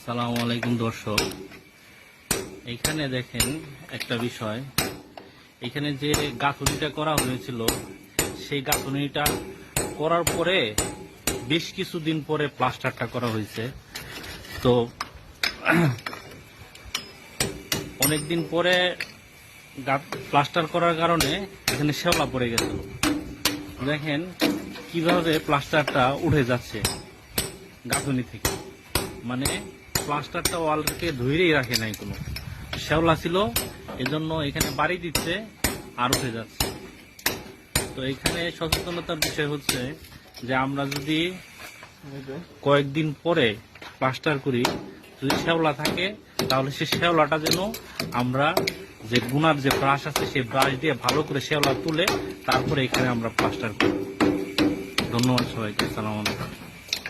আসসালামু আলাইকুম দর্শক, এইখানে দেখেন একটা বিষয়। এখানে যে গাঁথুনিটা করা হয়েছিল, সেই গাঁথুনিটা করার পরে বেশ কিছুদিন পরে প্লাস্টারটা করা হয়েছে। তো অনেকদিন পরে প্লাস্টার করার কারণে এখানে শ্যাওলা পড়ে গেছিল। দেখেন কিভাবে প্লাস্টারটা উঠে যাচ্ছে গাঁথুনি থেকে, মানে প্লাস্টারটা ওয়ালকে ধরেই রাখে নাই, কোনো শ্যাওলা ছিল, এজন্য এখানে বাড়ি দিচ্ছে আর উঠে যাচ্ছে। তো এখানে সচেতনতার বিষয় হচ্ছে যে আমরা যদি কয়েকদিন পরে প্লাস্টার করি, যদি শ্যাওলা থাকে তাহলে সেই শ্যাওলাটা যেন আমরা যে গুনার যে ব্রাশ আছে সেই ব্রাশ দিয়ে ভালো করে শ্যাওলা তুলে তারপরে এখানে আমরা প্লাস্টার করি। ধন্যবাদ সবাইকে। আসসালামু আলাইকুম।